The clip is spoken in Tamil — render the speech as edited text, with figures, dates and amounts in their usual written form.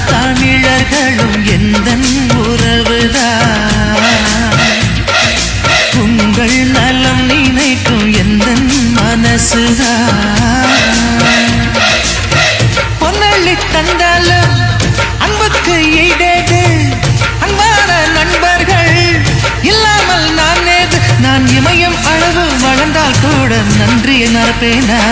தமிழர்களும் எந்தன் உறவுதான் உங்கள் நலம் நினைக்கும் எந்தன் மனசுதான் பொன்னள்ளி தந்தாலும் அன்புக்கு ஈடேது அன்பான நண்பர்கள் இல்லாமல் நான் ஏது நான் இமயம் அளவு வளர்ந்தால் கூட நன்றியை மறப்பேனா